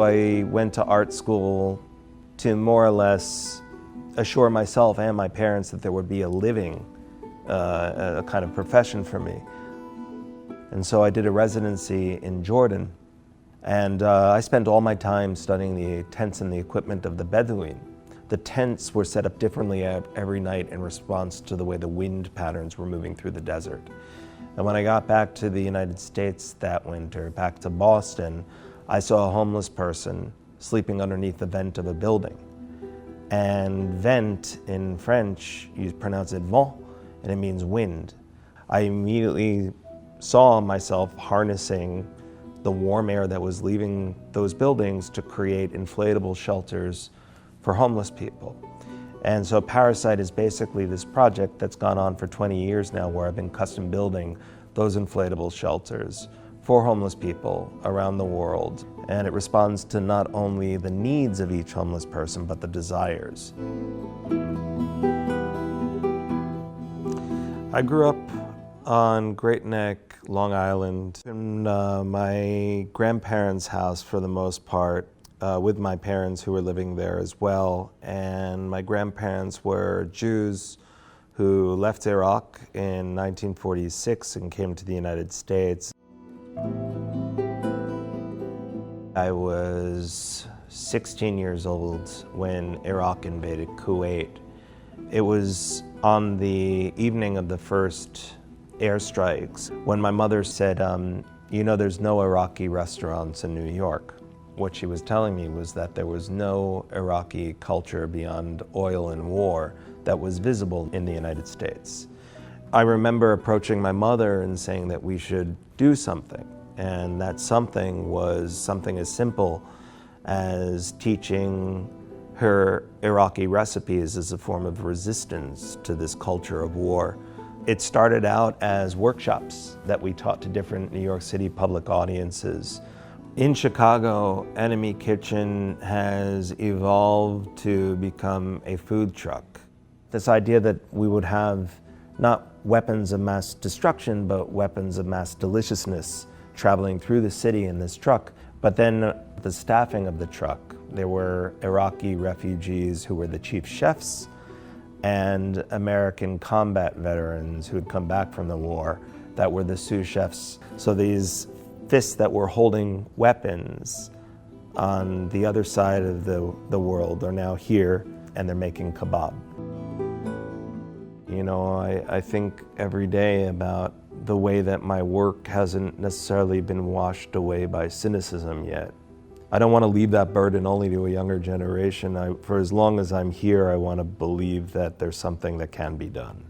I went to art school to more or less assure myself and my parents that there would be a living, a kind of profession for me. And so I did a residency in Jordan, and I spent all my time studying the tents and the equipment of the Bedouin. The tents were set up differently every night in response to the way the wind patterns were moving through the desert. And when I got back to the United States that winter, back to Boston, I saw a homeless person sleeping underneath the vent of a building. And vent in French, you pronounce it vent, and it means wind. I immediately saw myself harnessing the warm air that was leaving those buildings to create inflatable shelters for homeless people. And so Parasite is basically this project that's gone on for 20 years now, where I've been custom building those inflatable shelters for homeless people around the world. And it responds to not only the needs of each homeless person, but the desires. I grew up on Great Neck, Long Island, in my grandparents' house for the most part, with my parents who were living there as well. And my grandparents were Jews who left Iraq in 1946 and came to the United States. I was 16 years old when Iraq invaded Kuwait. It was on the evening of the first airstrikes when my mother said, you know, there's no Iraqi restaurants in New York. What she was telling me was that there was no Iraqi culture beyond oil and war that was visible in the United States. I remember approaching my mother and saying that we should do something. And that something was something as simple as teaching her Iraqi recipes as a form of resistance to this culture of war. It started out as workshops that we taught to different New York City public audiences. In Chicago, Enemy Kitchen has evolved to become a food truck. This idea that we would have not weapons of mass destruction, but weapons of mass deliciousness traveling through the city in this truck. But then the staffing of the truck, there were Iraqi refugees who were the chief chefs and American combat veterans who had come back from the war that were the sous chefs. So these fists that were holding weapons on the other side of the world are now here, and they're making kebab. You know, I think every day about the way that my work hasn't necessarily been washed away by cynicism yet. I don't want to leave that burden only to a younger generation. For as long as I'm here, I want to believe that there's something that can be done.